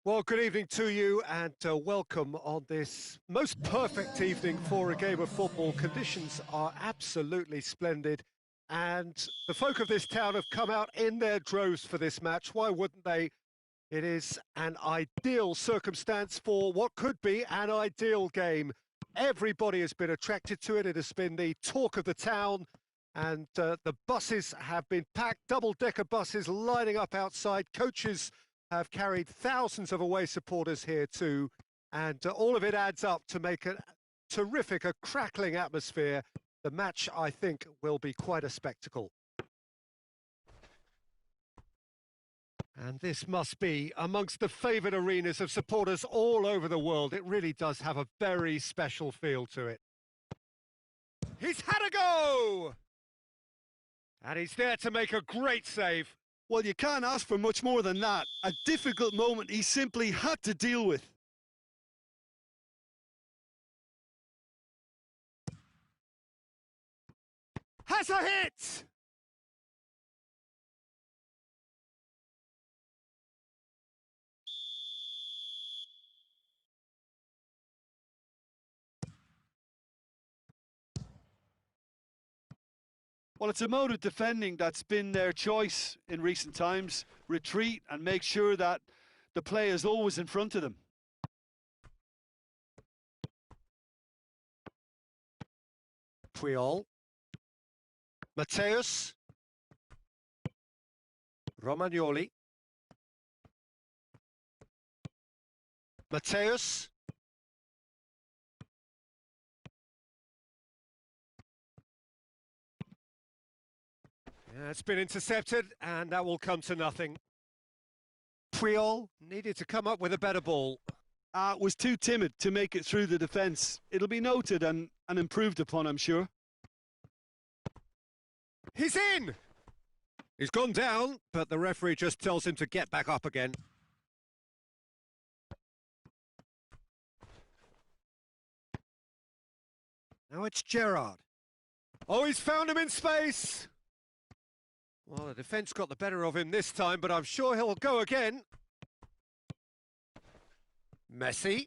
Well, good evening to you and welcome on this most perfect evening for a game of football. Conditions are absolutely splendid and the folk of this town have come out in their droves for this match. Why wouldn't they? It is an ideal circumstance for what could be an ideal game. Everybody has been attracted to it. It has been the talk of the town and the buses have been packed, double-decker buses lining up outside. Coaches have carried thousands of away supporters here too, and all of it adds up to make a terrific, a crackling atmosphere. The match, I think, will be quite a spectacle. And this must be amongst the favoured arenas of supporters all over the world. It really does have a very special feel to it. He's had a go! And he's there to make a great save. Well, you can't ask for much more than that. A difficult moment he simply had to deal with. Has a hit! Well, it's a mode of defending that's been their choice in recent times. Retreat and make sure that the play is always in front of them. Puyol. Mateus. Romagnoli. Mateus. Yeah, it's been intercepted, and that will come to nothing. Puyol needed to come up with a better ball. Was too timid to make it through the defence. It'll be noted and improved upon, I'm sure. He's in! He's gone down, but the referee just tells him to get back up again. Now it's Gerrard. Oh, he's found him in space! Well, the defence got the better of him this time, but I'm sure he'll go again. Messi.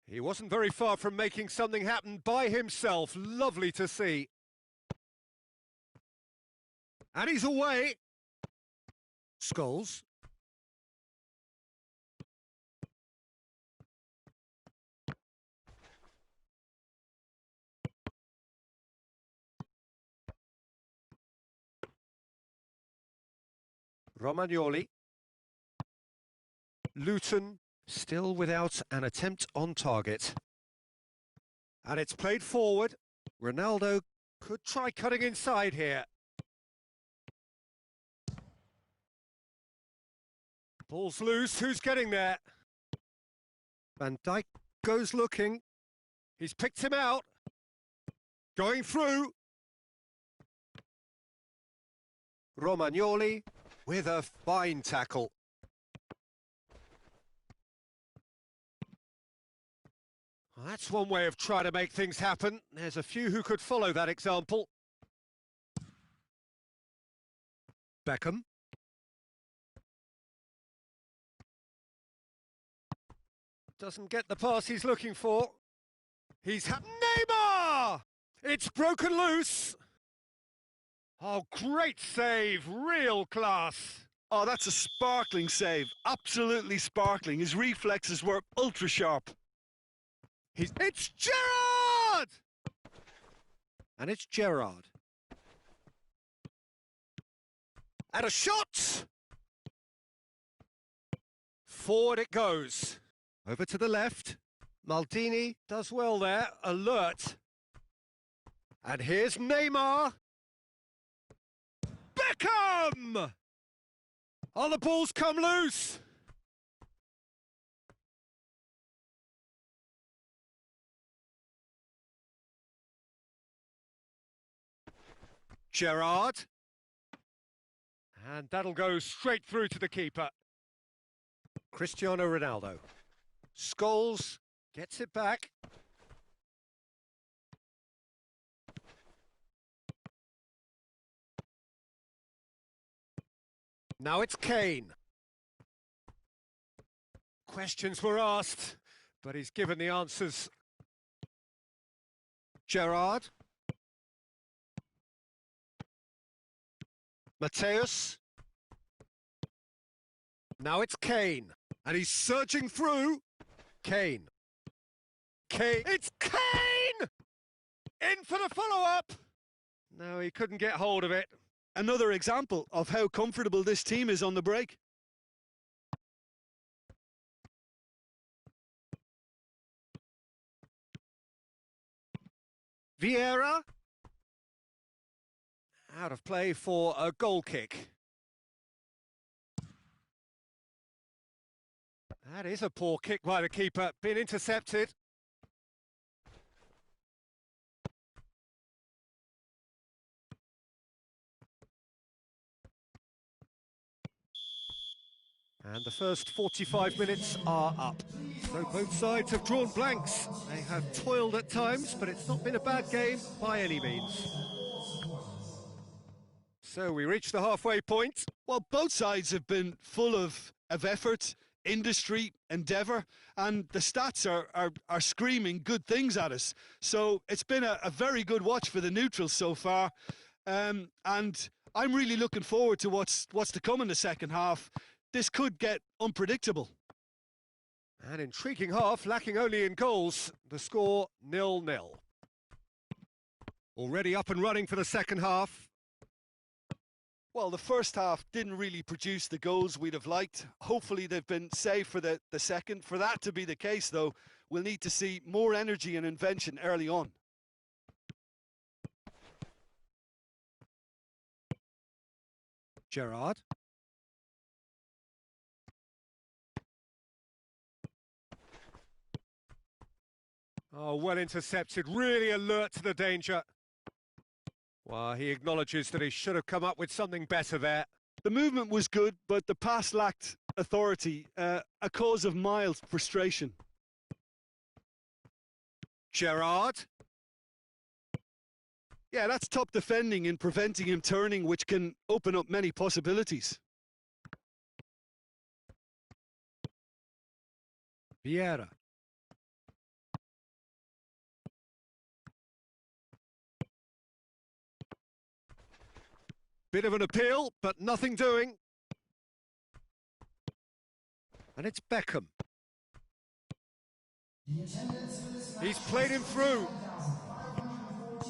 He wasn't very far from making something happen by himself. Lovely to see. And he's away. Scholes. Romagnoli. Luton still without an attempt on target. And it's played forward. Ronaldo could try cutting inside here. Ball's loose. Who's getting there? Van Dijk goes looking. He's picked him out. Going through. Romagnoli with a fine tackle. Well, that's one way of trying to make things happen. There's a few who could follow that example. Beckham. Doesn't get the pass he's looking for. He's had Neymar! It's broken loose. Oh, great save. Real class. Oh, that's a sparkling save. Absolutely sparkling. His reflexes were ultra sharp. It's Gerrard! And it's Gerrard. And a shot! Forward it goes. Over to the left. Maldini does well there. Alert. And here's Neymar. Beckham! Oh, the ball's come loose. Gerrard. And that'll go straight through to the keeper. Cristiano Ronaldo. Scholes gets it back. Now it's Kane. Questions were asked, but he's given the answers. Gerrard. Mateus. Now it's Kane. And he's surging through. Kane. Kane. It's Kane! In for the follow-up. No, he couldn't get hold of it. Another example of how comfortable this team is on the break. Vieira. Out of play for a goal kick. That is a poor kick by the keeper, been intercepted. And the first 45 minutes are up. So both sides have drawn blanks. They have toiled at times, but it's not been a bad game by any means. So we reach the halfway point. Well, both sides have been full of effort, industry, endeavour, and the stats are screaming good things at us. So it's been a very good watch for the neutrals so far. And I'm really looking forward to what's to come in the second half. This could get unpredictable. An intriguing half, lacking only in goals. The score 0-0. Already up and running for the second half. Well, the first half didn't really produce the goals we'd have liked. Hopefully they've been saved for the second. For that to be the case, though, we'll need to see more energy and invention early on. Gerrard. Oh, well intercepted, really alert to the danger. Well, he acknowledges that he should have come up with something better there. The movement was good, but the pass lacked authority, a cause of mild frustration. Gerrard. Yeah, that's top defending in preventing him turning, which can open up many possibilities. Vieira. Bit of an appeal, but nothing doing. And it's Beckham. He's played him through.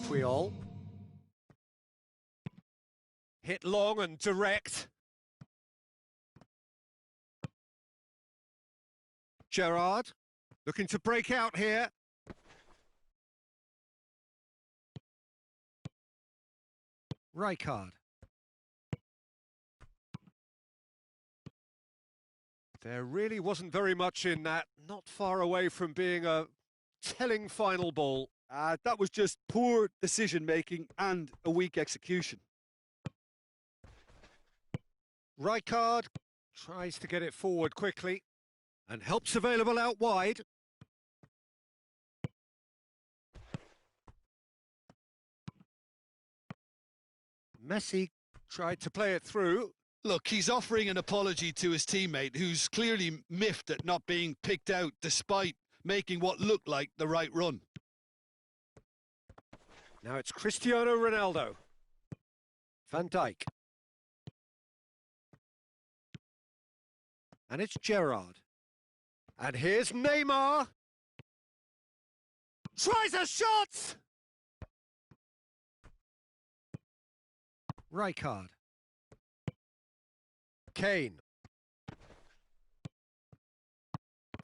Puyol. Hit long and direct. Gerrard looking to break out here. Rijkaard. There really wasn't very much in that, not far away from being a telling final ball. That was just poor decision-making and a weak execution. Rijkaard tries to get it forward quickly and helps available out wide. Messi tried to play it through. Look, he's offering an apology to his teammate, who's clearly miffed at not being picked out despite making what looked like the right run. Now it's Cristiano Ronaldo. Van Dijk. And it's Gerrard. And here's Neymar. Tries a shot! Rijkaard. Kane.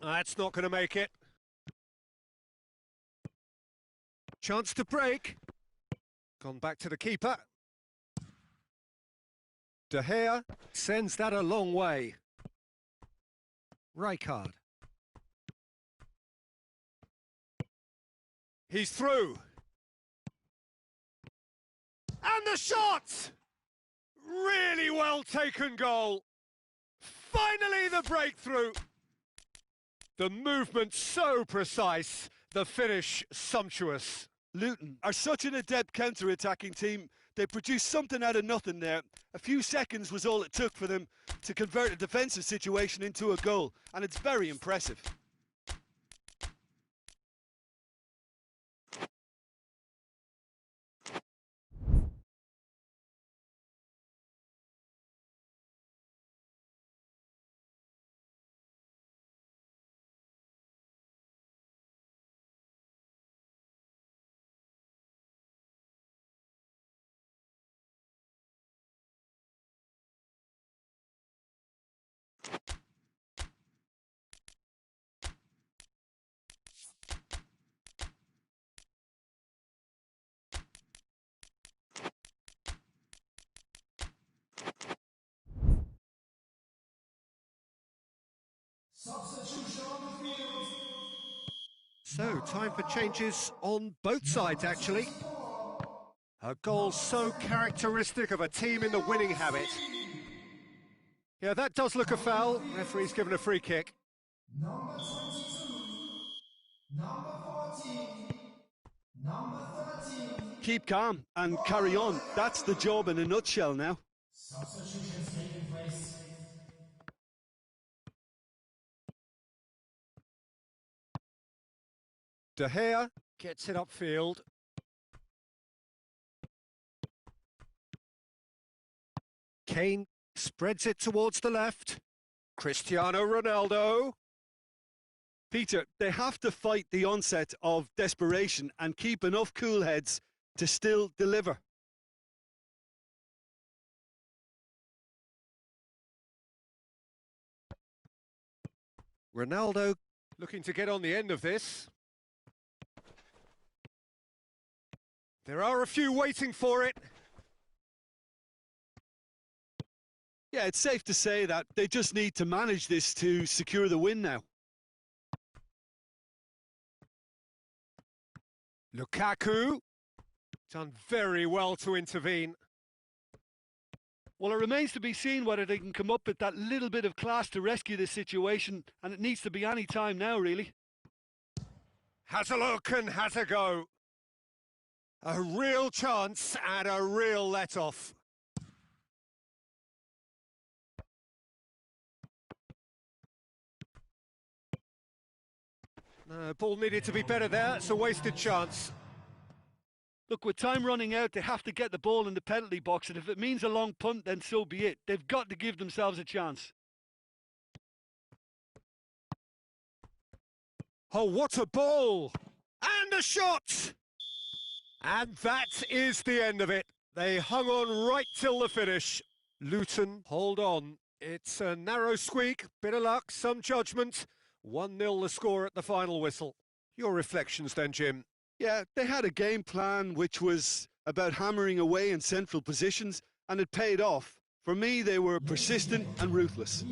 That's not going to make it. Chance to break. Gone back to the keeper. De Gea sends that a long way. Rijkaard. He's through. And the shot! Really well taken goal. Finally the breakthrough. The movement so precise, the finish sumptuous. Luton are such an adept counter-attacking team. They produced something out of nothing there. A few seconds was all it took for them to convert a defensive situation into a goal, and it's very impressive. Substitution on the field. So, time for changes on both sides, actually. A goal so characteristic of a team in the winning habit. Yeah, that does look a foul. Referee's given a free kick. Number 22, number 14, number 13. Keep calm and carry on. That's the job in a nutshell now. Substitutions taking place. De Gea gets it upfield. Kane spreads it towards the left. Cristiano Ronaldo. Peter, they have to fight the onset of desperation and keep enough cool heads to still deliver. Ronaldo looking to get on the end of this. There are a few waiting for it. Yeah, it's safe to say that they just need to manage this to secure the win now. Lukaku, done very well to intervene. Well, it remains to be seen whether they can come up with that little bit of class to rescue this situation, and it needs to be any time now, really. Has a look and has a go. A real chance and a real let-off. Ball needed to be better there. It's a wasted chance. Look, with time running out, they have to get the ball in the penalty box, and if it means a long punt, then so be it. They've got to give themselves a chance. Oh, what a ball! And a shot! And that is the end of it. They hung on right till the finish. Luton hold on. It's a narrow squeak, bit of luck, some judgment. 1-0 the score at the final whistle. Your reflections then, Jim? Yeah, they had a game plan which was about hammering away in central positions, and it paid off. For me, they were persistent and ruthless.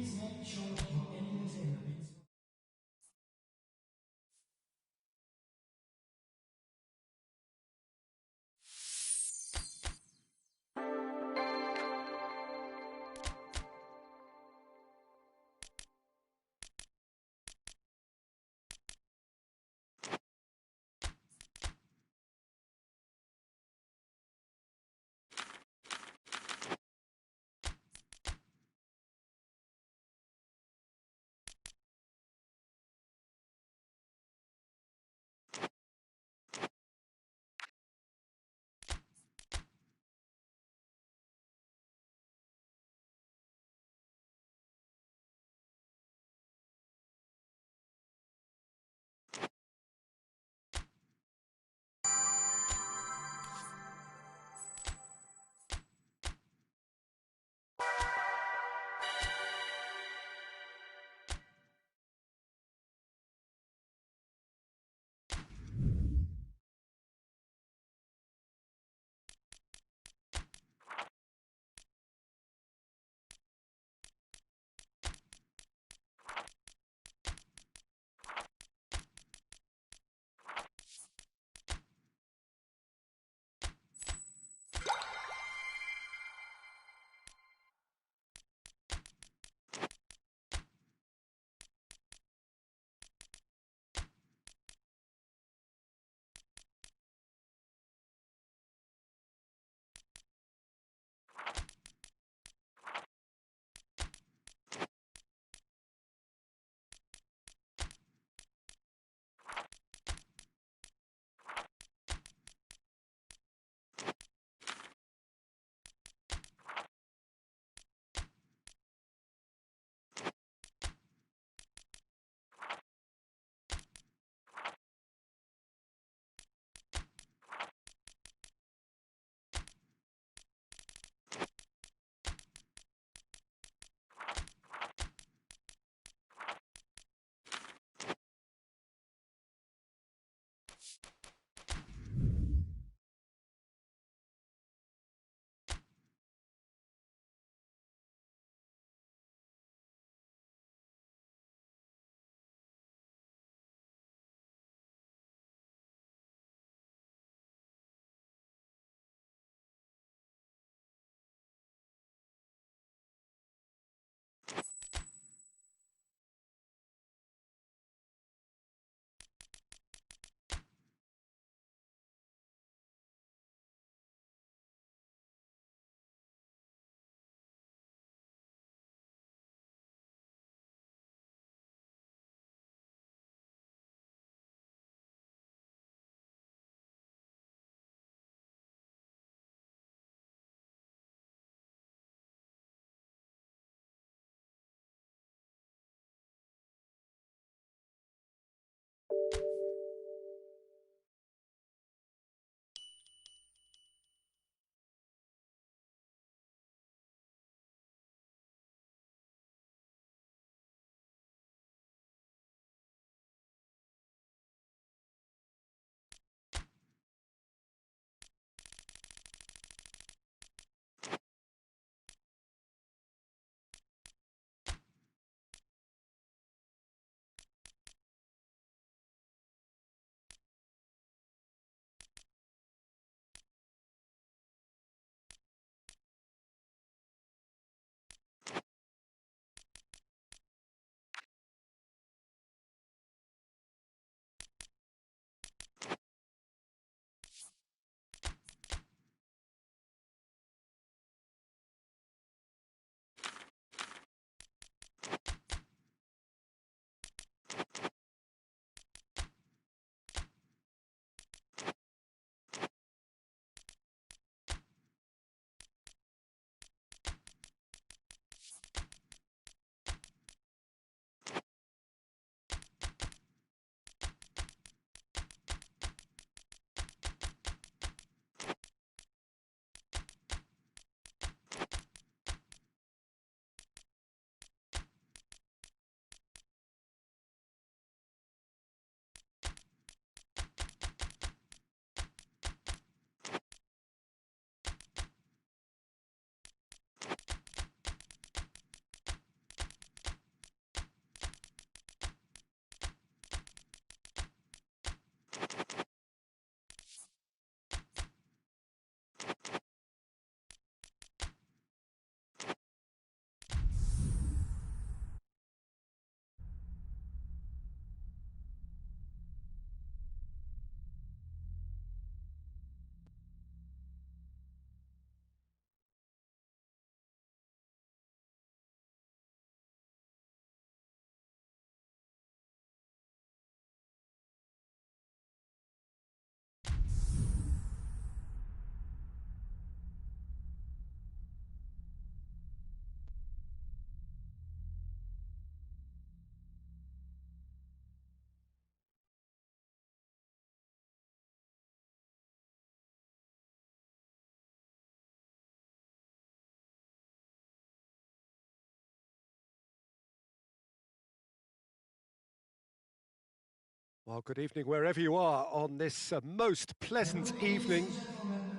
Well, good evening wherever you are on this most pleasant evening.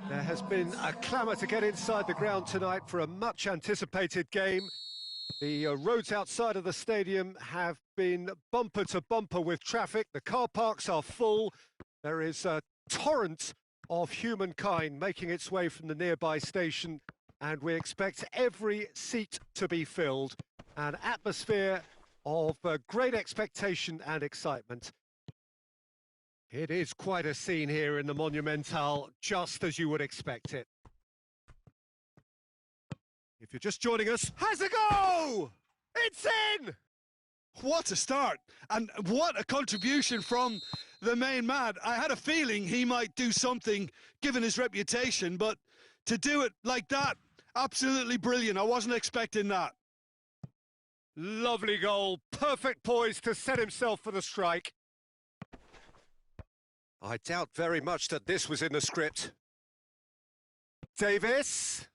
There has been a clamour to get inside the ground tonight for a much anticipated game. The roads outside of the stadium have been bumper to bumper with traffic. The car parks are full. There is a torrent of humankind making its way from the nearby station, and we expect every seat to be filled. An atmosphere of great expectation and excitement. It is quite a scene here in the Monumental, just as you would expect it. If you're just joining us, has a go! It's in! What a start, and what a contribution from the main man. I had a feeling he might do something, given his reputation, but to do it like that, absolutely brilliant. I wasn't expecting that. Lovely goal, perfect poise to set himself for the strike. I doubt very much that this was in the script. Davis.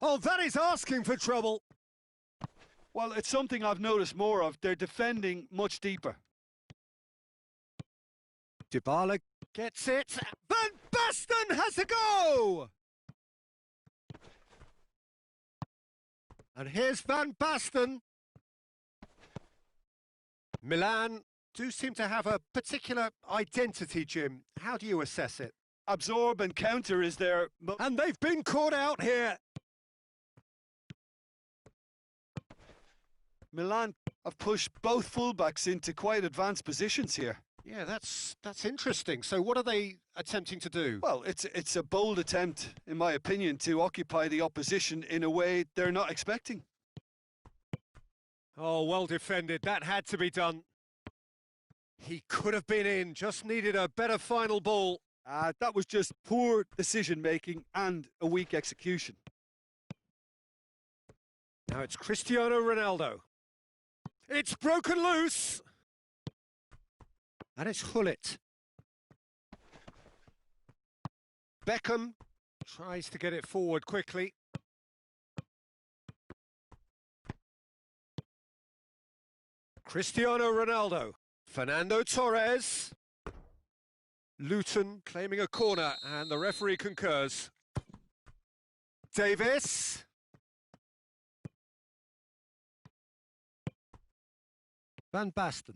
Oh, that is asking for trouble. Well, it's something I've noticed more of. They're defending much deeper. Dybala gets it. Van Basten has a go! And here's Van Basten. Milan do seem to have a particular identity, Jim. How do you assess it? Absorb and counter is their... And they've been caught out here. Milan have pushed both fullbacks into quite advanced positions here. Yeah, that's interesting. So what are they attempting to do? Well, it's a bold attempt, in my opinion, to occupy the opposition in a way they're not expecting. Oh, well defended. That had to be done. He could have been in, just needed a better final ball. That was just poor decision-making and a weak execution. Now it's Cristiano Ronaldo. It's broken loose. And it's Hullet. Beckham tries to get it forward quickly. Cristiano Ronaldo. Fernando Torres. Luton claiming a corner, and the referee concurs. Davis. Van Basten.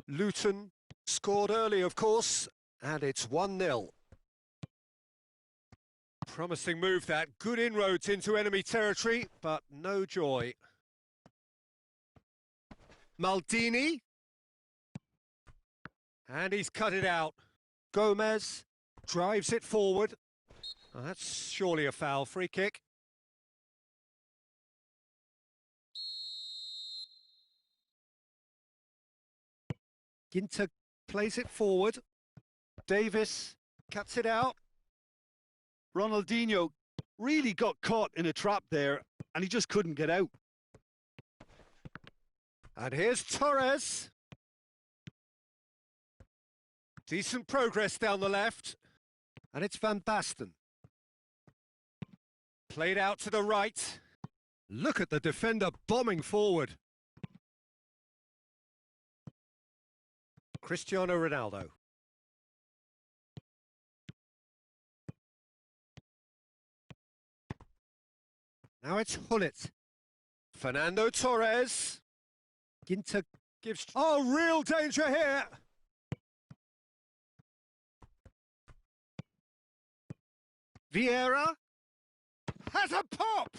Luton scored early, of course, and it's 1-0. Promising move that. Good inroads into enemy territory, but no joy. Maldini. And he's cut it out. Gomez drives it forward. Oh, that's surely a foul. Free kick. Ginter plays it forward. Davis cuts it out. Ronaldinho really got caught in a trap there, and he just couldn't get out. And here's Torres. Decent progress down the left. And it's Van Basten. Played out to the right. Look at the defender bombing forward. Cristiano Ronaldo. Now it's Hullet. Fernando Torres. Ginter gives... Oh, real danger here! Vieira has a pop!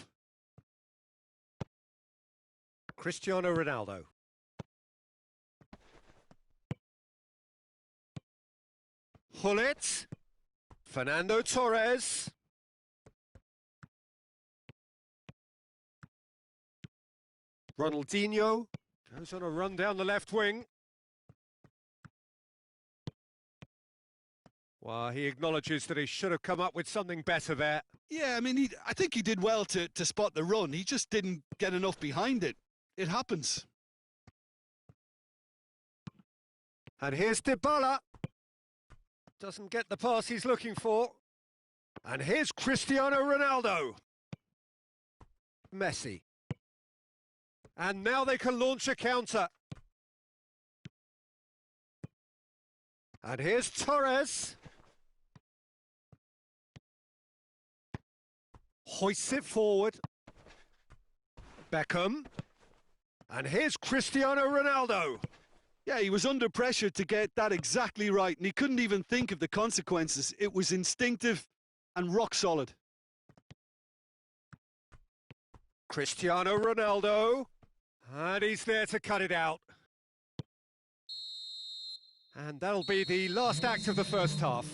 Cristiano Ronaldo. Hullet. Fernando Torres. Ronaldinho goes on a run down the left wing. Well, he acknowledges that he should have come up with something better there. Yeah, I mean, I think he did well to spot the run. He just didn't get enough behind it. It happens. And here's Dybala. Doesn't get the pass he's looking for. And here's Cristiano Ronaldo. Messi. And now they can launch a counter. And here's Torres. Hoists it forward. Beckham. And here's Cristiano Ronaldo. Yeah, he was under pressure to get that exactly right, and he couldn't even think of the consequences. It was instinctive and rock solid. Cristiano Ronaldo. And he's there to cut it out. And that'll be the last act of the first half.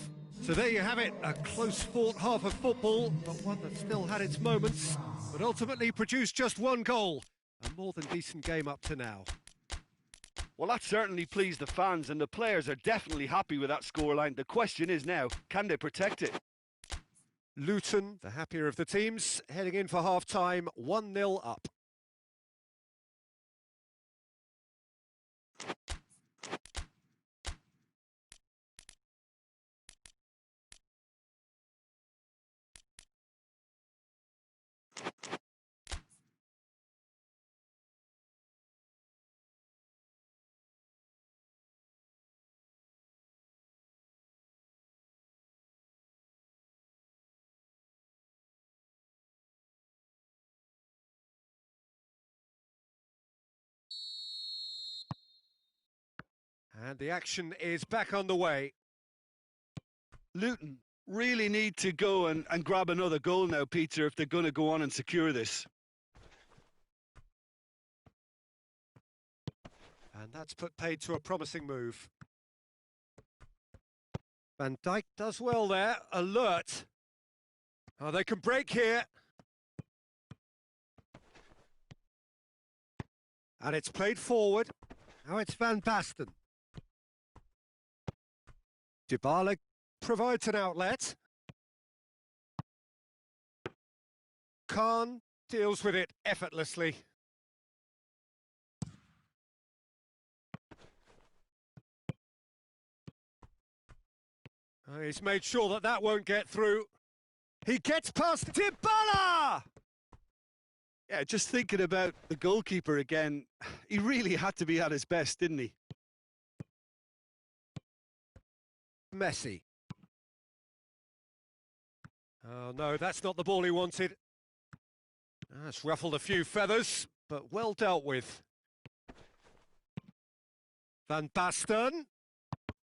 So there you have it, a close-fought half of football, but one that still had its moments, but ultimately produced just one goal. A more than decent game up to now. Well, that certainly pleased the fans, and the players are definitely happy with that scoreline. The question is now, can they protect it? Luton, the happier of the teams, heading in for half-time, 1-0 up. And the action is back on the way. Luton really need to go and grab another goal now, Peter, if they're going to go on and secure this. And that's put paid to a promising move. Van Dijk does well there, alert. Oh, they can break here. And it's played forward. Now it's Van Basten. Dybala provides an outlet. Khan deals with it effortlessly. He's made sure that that won't get through. He gets past Dybala! Yeah, just thinking about the goalkeeper again, he really had to be at his best, didn't he? Messi. Oh no, that's not the ball he wanted. That's ruffled a few feathers, but well dealt with. Van Basten.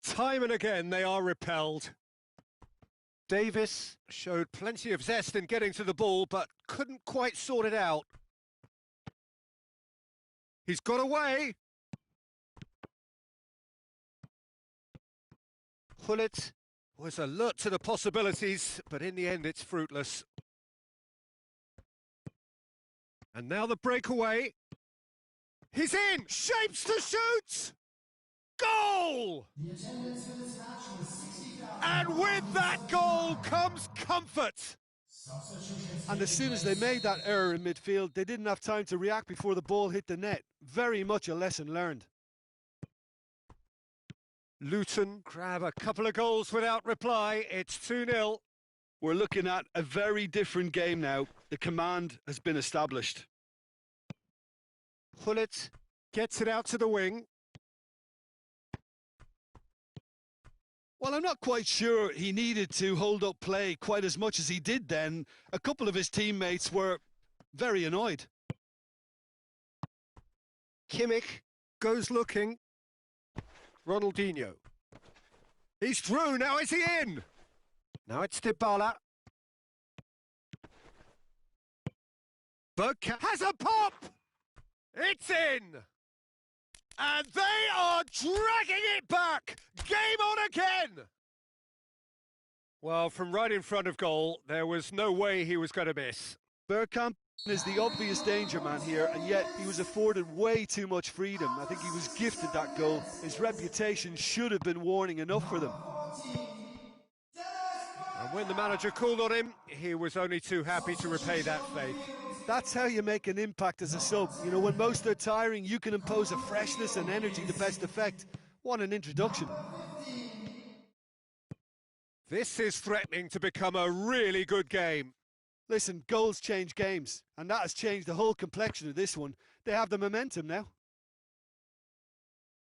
Time and again they are repelled. Davis showed plenty of zest in getting to the ball, but couldn't quite sort it out. He's got away. Pullet was alert to the possibilities, but in the end it's fruitless. And now the breakaway. He's in! Shapes to shoot! Goal! The attendance for this match was 60,000. And with that goal comes comfort! Substitutions And as soon as they made that error in midfield, they didn't have time to react before the ball hit the net. Very much a lesson learned. Luton grab a couple of goals without reply. It's 2-0. We're looking at a very different game now. The command has been established. Pullet gets it out to the wing. Well, I'm not quite sure he needed to hold up play quite as much as he did then. A couple of his teammates were very annoyed. Kimmich goes looking. Ronaldinho. He's through, now is he in? Now it's Dybala. Bergkamp has a pop! It's in! And they are dragging it back! Game on again! Well, from right in front of goal, there was no way he was going to miss. Bergkamp is the obvious danger man here, and yet he was afforded way too much freedom. I think he was gifted that goal. His reputation should have been warning enough for them. And when the manager called on him, he was only too happy to repay that faith. That's how you make an impact as a sub. You know, when most are tiring, you can impose a freshness and energy to best effect. What an introduction. This is threatening to become a really good game. Listen, goals change games, and that has changed the whole complexion of this one. They have the momentum now.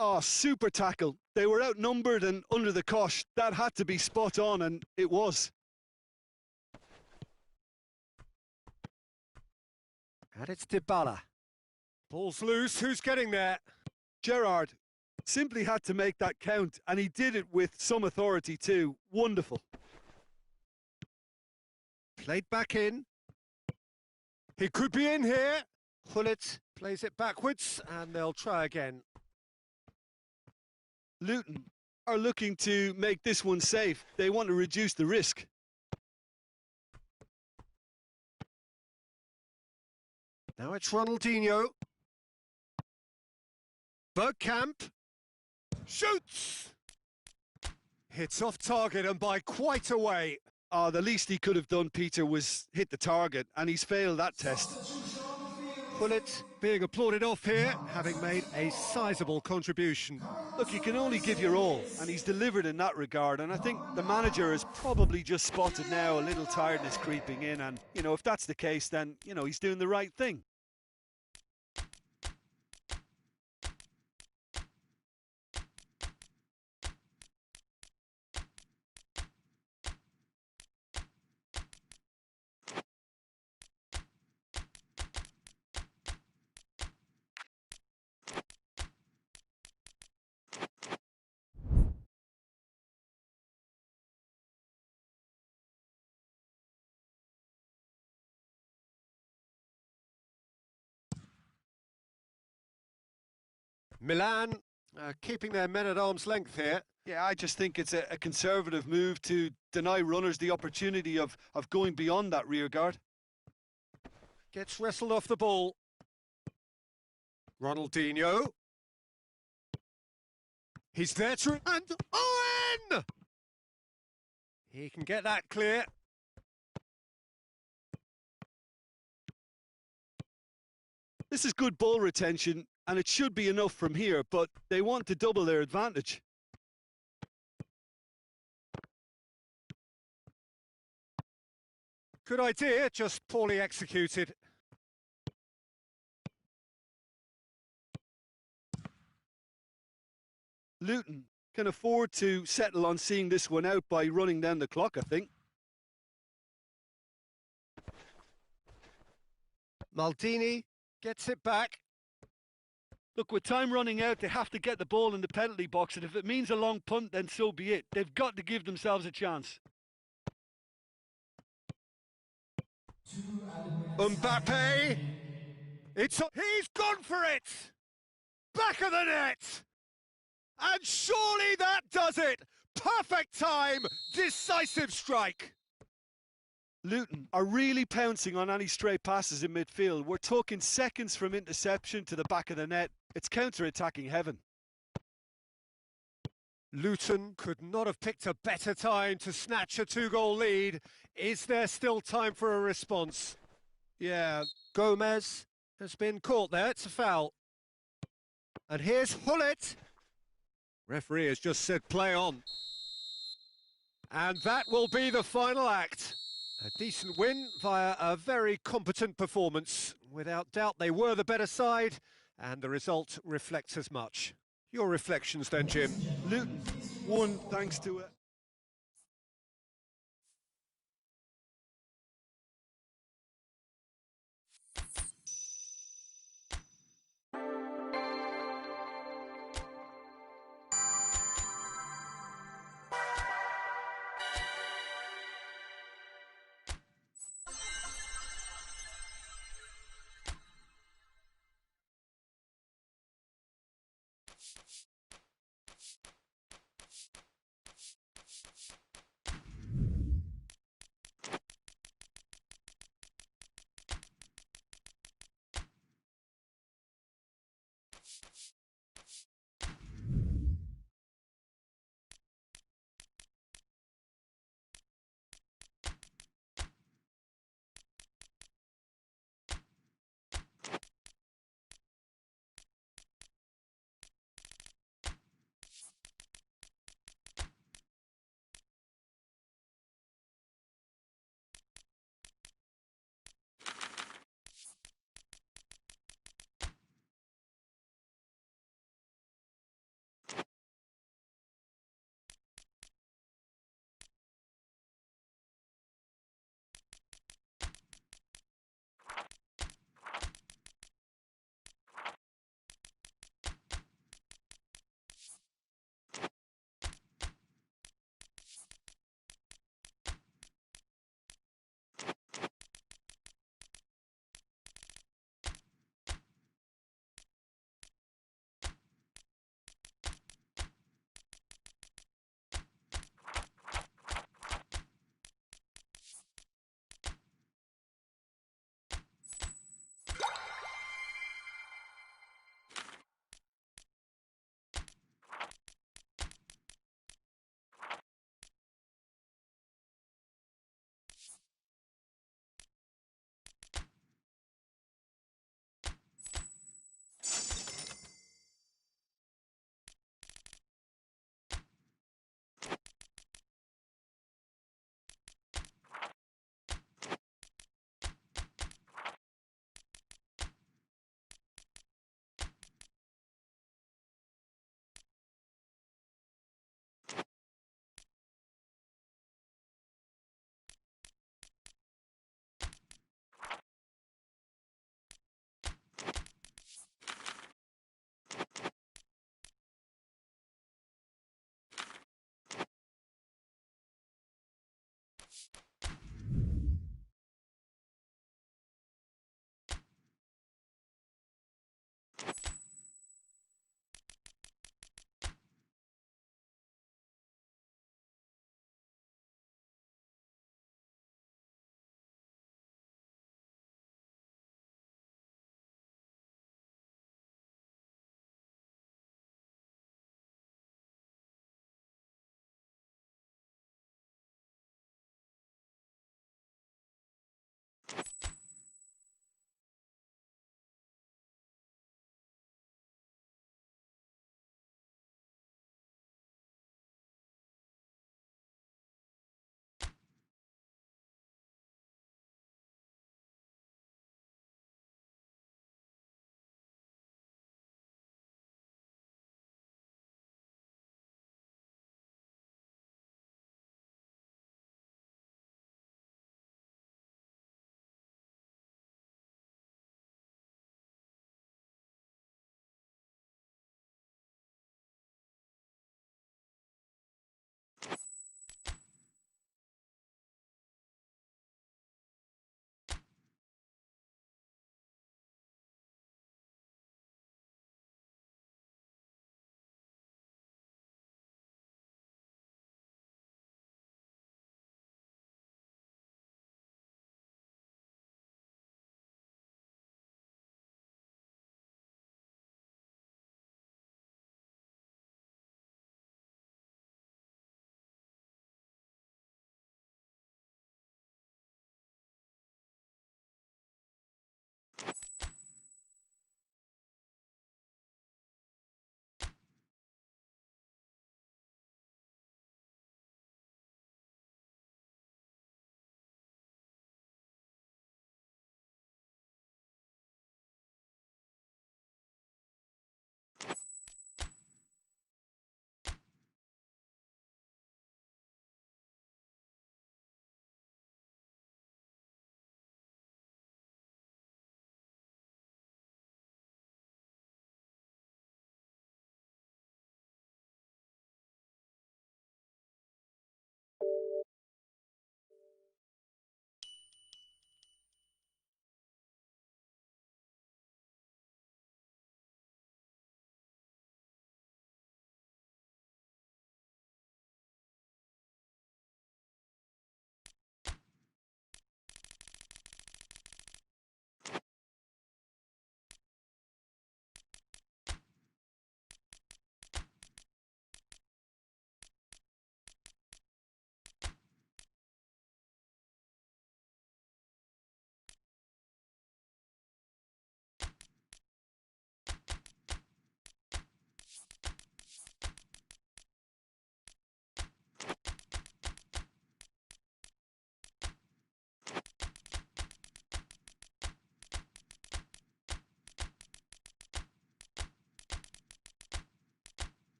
Oh, super tackle. They were outnumbered and under the cosh. That had to be spot on, and it was. And it's Dybala. Ball's loose. Who's getting there? Gerrard simply had to make that count, and he did it with some authority too. Wonderful. Played back in. He could be in here. Hullet plays it backwards, and they'll try again. Luton are looking to make this one safe. They want to reduce the risk. Now it's Ronaldinho. Bergkamp shoots. Hits off target and by quite a way. Oh, the least he could have done, Peter, was hit the target, and he's failed that test. Hullet being applauded off here, having made a sizable contribution. Look, you can only give your all, and he's delivered in that regard, and I think the manager has probably just spotted now a little tiredness creeping in, and, you know, if that's the case, then, you know, he's doing the right thing. Milan keeping their men at arm's length here. Yeah, I just think it's a conservative move to deny runners the opportunity of going beyond that rear guard. Gets wrestled off the ball. Ronaldinho. He's there to... And Owen! He can get that clear. This is good ball retention, and it should be enough from here, but they want to double their advantage. Good idea, just poorly executed. Luton can afford to settle on seeing this one out by running down the clock, I think. Maldini gets it back. Look, with time running out, they have to get the ball in the penalty box, and if it means a long punt, then so be it. They've got to give themselves a chance. Mbappe. He's gone for it. Back of the net. And surely that does it. Perfect time. Decisive strike. Luton are really pouncing on any stray passes in midfield. We're talking seconds from interception to the back of the net. It's counter-attacking heaven. Luton could not have picked a better time to snatch a two-goal lead. Is there still time for a response? Yeah, Gomez has been caught there. It's a foul. And here's Hullet. Referee has just said play on. And that will be the final act. A decent win via a very competent performance. Without doubt, they were the better side, and the result reflects as much. Your reflections then, Jim? Luton won thanks to a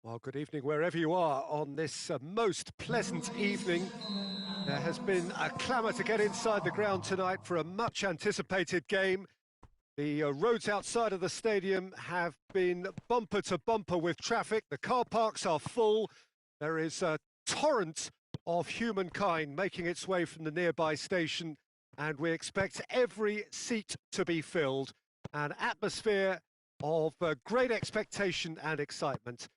Well, good evening wherever you are on this most pleasant evening. There has been a clamour to get inside the ground tonight for a much anticipated game. The roads outside of the stadium have been bumper to bumper with traffic. The car parks are full. There is a torrent of humankind making its way from the nearby station, and we expect every seat to be filled. An atmosphere of great expectation and excitement.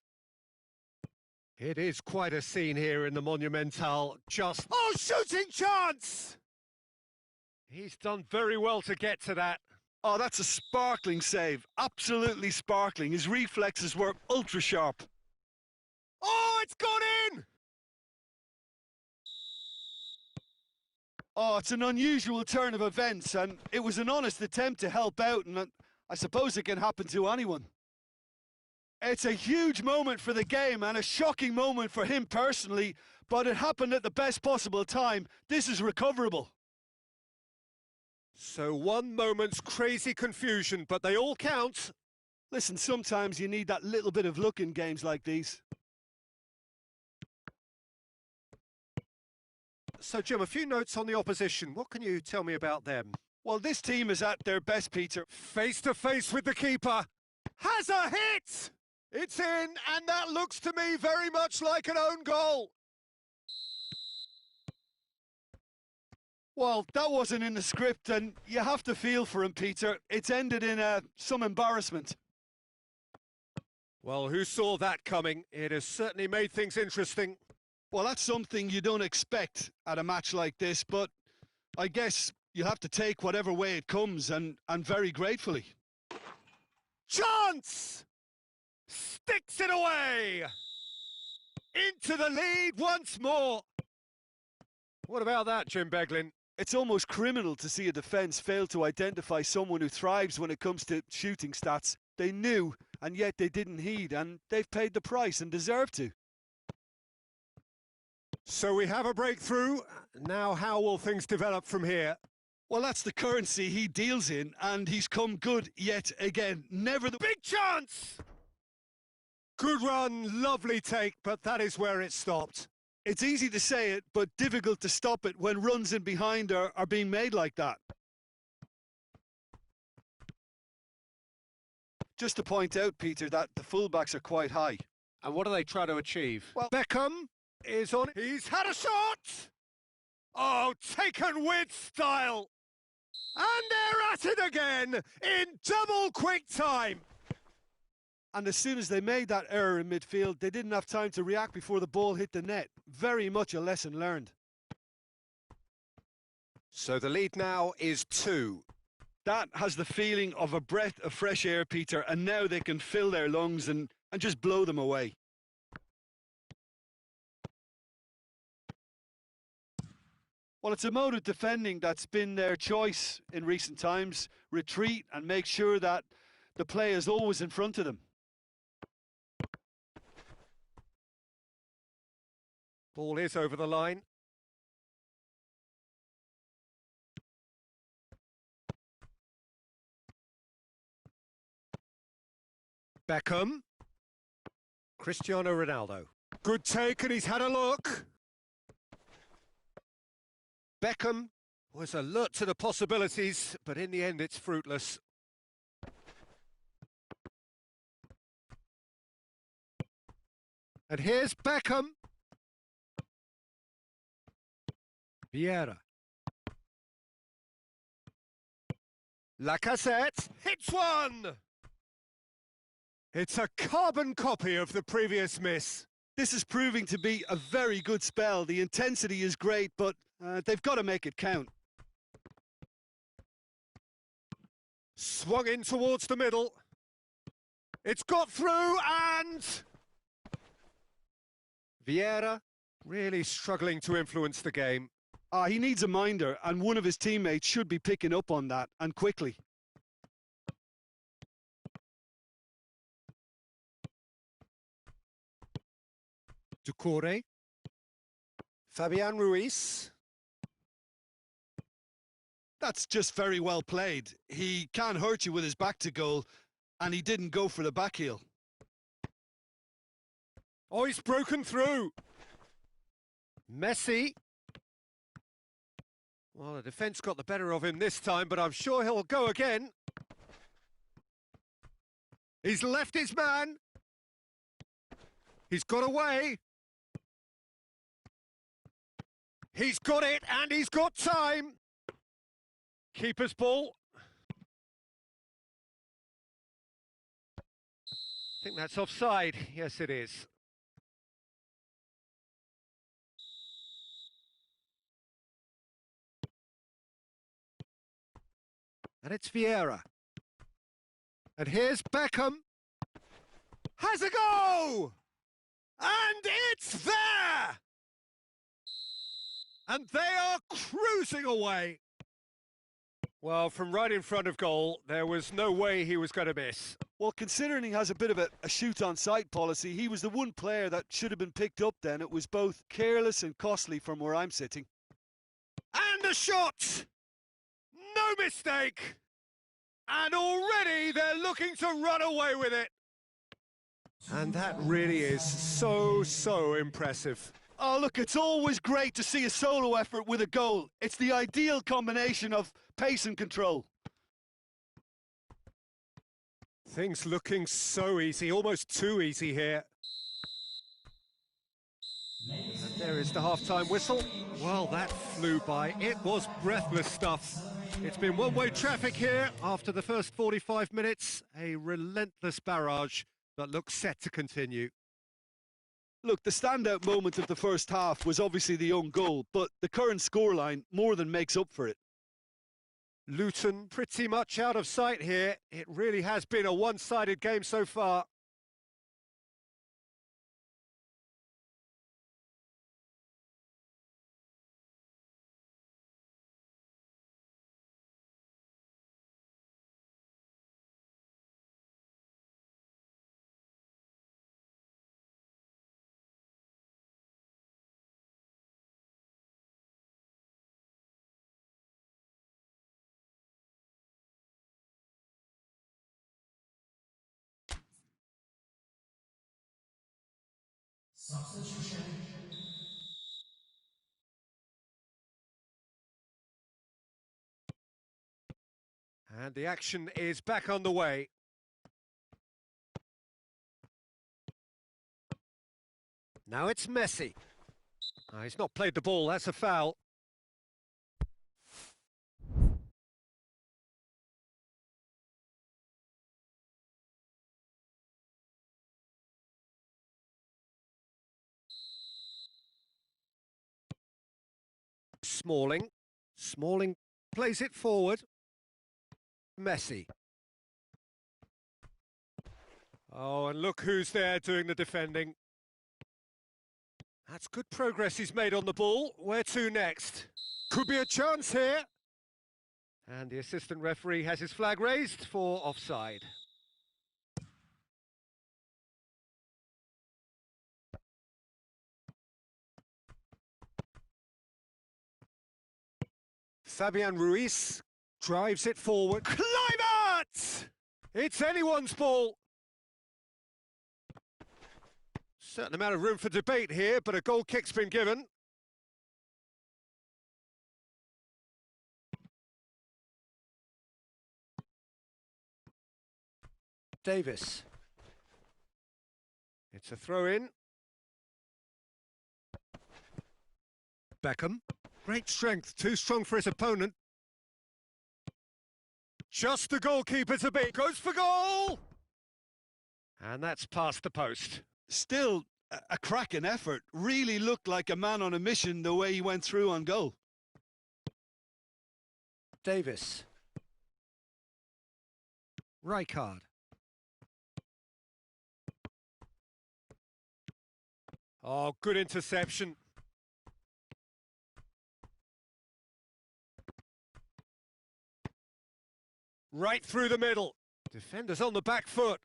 It is quite a scene here in the Monumental. Oh, shooting chance! He's done very well to get to that. Oh, that's a sparkling save. Absolutely sparkling. His reflexes were ultra sharp. Oh, it's gone in! Oh, it's an unusual turn of events, and it was an honest attempt to help out, and I suppose it can happen to anyone. It's a huge moment for the game and a shocking moment for him personally, but it happened at the best possible time. This is recoverable. So one moment's crazy confusion, but they all count. Listen, sometimes you need that little bit of luck in games like these. So, Jim, a few notes on the opposition. What can you tell me about them? Well, this team is at their best, Peter. Face to face with the keeper. Has a hit! It's in, and that looks to me very much like an own goal. Well, that wasn't in the script, and you have to feel for him, Peter. It's ended in some embarrassment. Well, who saw that coming? It has certainly made things interesting. Well, that's something you don't expect at a match like this, but I guess you have to take whatever way it comes, and very gratefully. Chance! Sticks it away! Into the lead once more. What about that, Jim Beglin? It's almost criminal to see a defence fail to identify someone who thrives when it comes to shooting stats. They knew, and yet they didn't heed, and they've paid the price and deserve to. So we have a breakthrough. Now how will things develop from here? Well, that's the currency he deals in, and he's come good yet again. Never the big chance! Good run, lovely take, but that is where it stopped. It's easy to say it, but difficult to stop it when runs in behind are being made like that. Just to point out, Peter, that the fullbacks are quite high. And what do they try to achieve? Well, Beckham is on. He's had a shot! Oh, taken with style! And they're at it again in double quick time. And as soon as they made that error in midfield, they didn't have time to react before the ball hit the net. Very much a lesson learned. So the lead now is 2. That has the feeling of a breath of fresh air, Peter, and now they can fill their lungs and just blow them away. Well, it's a mode of defending that's been their choice in recent times. Retreat and make sure that the play is always in front of them. Ball is over the line. Beckham. Cristiano Ronaldo. Good take, and he's had a look. Beckham was alert to the possibilities, but in the end it's fruitless. And here's Beckham. Vieira. Lacazette hits one! It's a carbon copy of the previous miss. This is proving to be a very good spell. The intensity is great, but they've got to make it count. Swung in towards the middle. It's got through, and Vieira really struggling to influence the game. He needs a minder, and one of his teammates should be picking up on that, and quickly. Ducore. Fabian Ruiz. That's just very well played. He can't hurt you with his back to goal, and he didn't go for the back heel. Oh, he's broken through. Messi. Well, the defence got the better of him this time, but I'm sure he'll go again. He's left his man. He's got away. He's got it, and he's got time. Keeper's ball. I think that's offside. Yes, it is. And it's Vieira. And here's Beckham. Has a go! And it's there! And they are cruising away. Well, from right in front of goal, there was no way he was going to miss. Well, considering he has a bit of a shoot-on-sight policy, he was the one player that should have been picked up then. It was both careless and costly from where I'm sitting. And a shot! No mistake! And already they're looking to run away with it. And that really is so impressive. Oh, look, it's always great to see a solo effort with a goal. It's the ideal combination of pace and control. Things looking so easy, almost too easy here. And there is the half-time whistle. Well, that flew by. It was breathless stuff. It's been one-way traffic here after the first 45 minutes. A relentless barrage that looks set to continue. Look, the standout moment of the first half was obviously the own goal, but the current scoreline more than makes up for it. Luton pretty much out of sight here. It really has been a one-sided game so far. Substitution. And the action is back on the way. Now it's Messi. He's not played the ball, that's a foul. Smalling plays it forward. Messi. Oh, and look who's there doing the defending. That's good progress he's made on the ball. Where to next? Could be a chance here. And the assistant referee has his flag raised for offside. Fabian Ruiz drives it forward. Kluivert! It's anyone's ball. Certain amount of room for debate here, but a goal kick's been given. Davis. It's a throw-in. Beckham. Great strength, too strong for his opponent. Just the goalkeeper to beat. Goes for goal! And that's past the post. Still a cracking effort. Really looked like a man on a mission the way he went through on goal. Davis. Rijkaard. Oh, good interception. Right through the middle. Defender's on the back foot.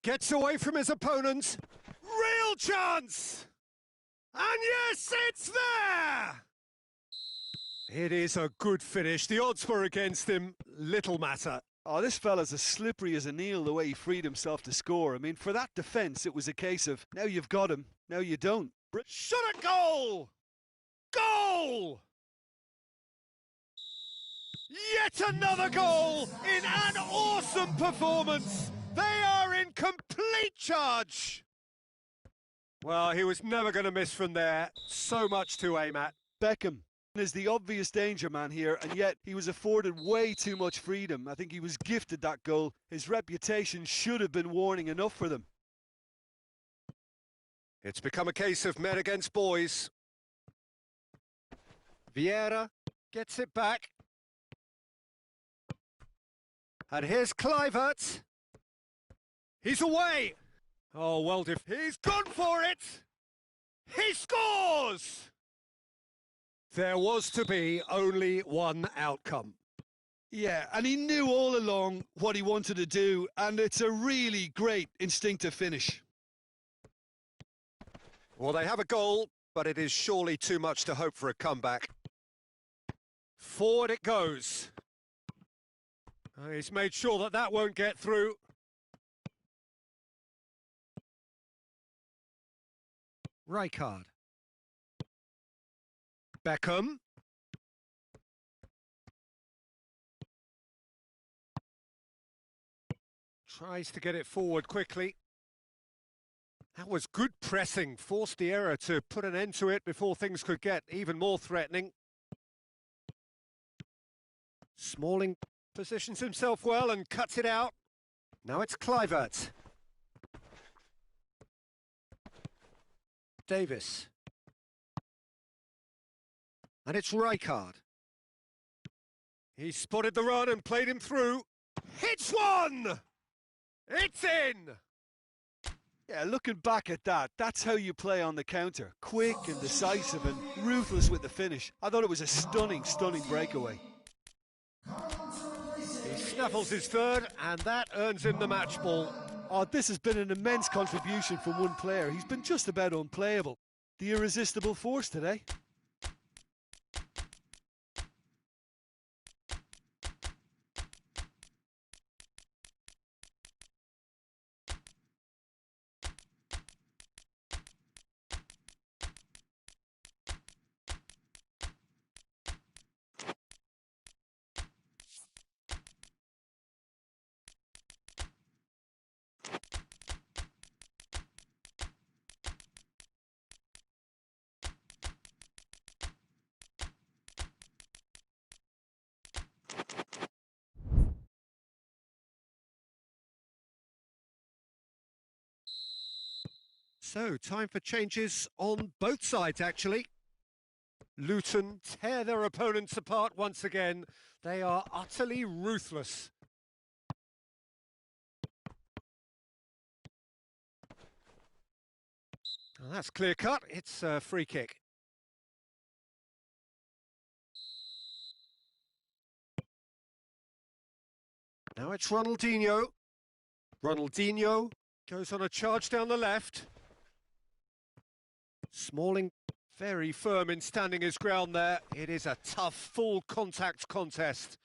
Gets away from his opponents. Real chance! And yes, it's there! It is a good finish. The odds were against him. Little matter. Oh, this fella's as slippery as an eel the way he freed himself to score. I mean, for that defence, it was a case of, now you've got him, now you don't. Shot a goal! Goal! Yet another goal in an awesome performance. They are in complete charge. Well, he was never going to miss from there. So much to aim at. Beckham is the obvious danger man here, and yet he was afforded way too much freedom. I think he was gifted that goal. His reputation should have been warning enough for them. It's become a case of men against boys. Vieira gets it back. And here's Kluivert. He's away. Oh, well, he's gone for it. He scores! There was to be only one outcome. Yeah, and he knew all along what he wanted to do, and it's a really great instinctive finish. Well, they have a goal, but it is surely too much to hope for a comeback. Forward it goes. He's made sure that that won't get through. Rijkaard. Beckham. Tries to get it forward quickly. That was good pressing, forced the error to put an end to it before things could get even more threatening. Smalling positions himself well and cuts it out. Now it's Kluivert. Davis. And it's Rijkaard. He spotted the run and played him through. Hits one! It's in! Yeah, looking back at that, that's how you play on the counter. Quick and decisive and ruthless with the finish. I thought it was a stunning, stunning breakaway. He snaffles his third, and that earns him the match ball. Oh, this has been an immense contribution from one player. He's been just about unplayable. The irresistible force today. So, time for changes on both sides, actually. Luton tear their opponents apart once again. They are utterly ruthless. Well, that's clear cut. It's a free kick. Now it's Ronaldinho. Ronaldinho goes on a charge down the left. Smalling very firm in standing his ground there. It is a tough, full contact contest.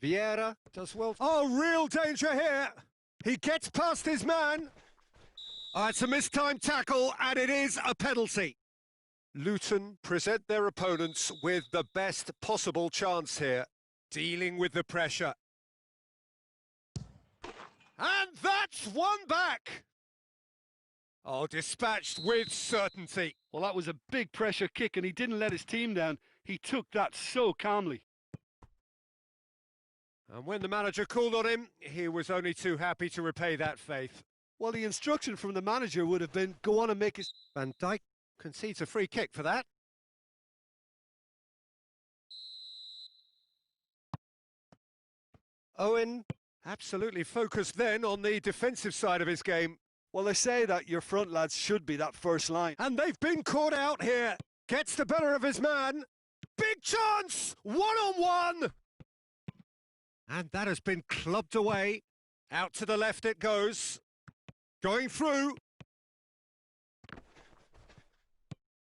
Vieira does well. Oh, real danger here. He gets past his man. Oh, it's a mistimed tackle, and it is a penalty. Luton present their opponents with the best possible chance here, dealing with the pressure. And that's one back. Oh, dispatched with certainty. Well, that was a big pressure kick, and he didn't let his team down. He took that so calmly. And when the manager called on him, he was only too happy to repay that faith. Well, the instruction from the manager would have been, go on and make it. Van Dijk concedes a free kick for that. Owen absolutely focused then on the defensive side of his game. Well, they say that your front lads should be that first line. And they've been caught out here. Gets the better of his man. Big chance! One-on-one! And that has been clubbed away. Out to the left it goes. Going through.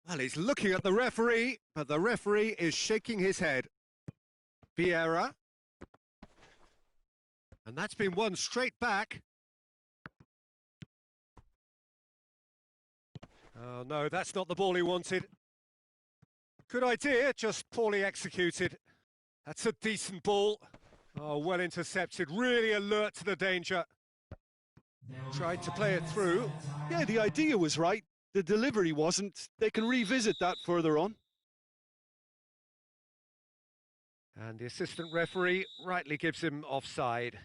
Well, he's looking at the referee, but the referee is shaking his head. Vieira. And that's been won straight back. Oh no, that's not the ball he wanted. Good idea, just poorly executed. That's a decent ball. Oh, well intercepted, really alert to the danger. Tried to play it through. Yeah, the idea was right. The delivery wasn't. They can revisit that further on. And the assistant referee rightly gives him offside.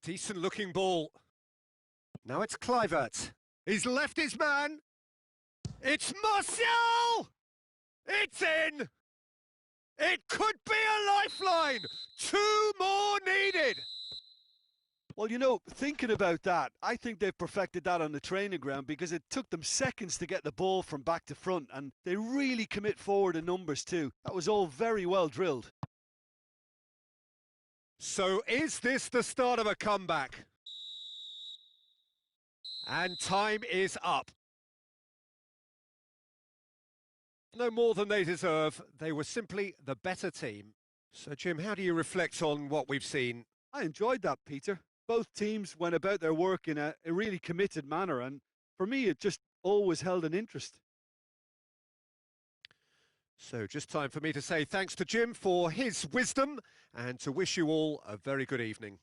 Decent looking ball. Now it's Kluivert. He's left his man. It's Martial! It's in! It could be a lifeline! 2 more needed! Well, you know, thinking about that, I think they've perfected that on the training ground because it took them seconds to get the ball from back to front, and they really commit forward in numbers too. That was all very well drilled. So is this the start of a comeback? And time is up. No more than they deserve. They were simply the better team. So, Jim, how do you reflect on what we've seen? I enjoyed that, Peter. Both teams went about their work in a really committed manner, and for me, it just always held an interest. So, just time for me to say thanks to Jim for his wisdom and to wish you all a very good evening.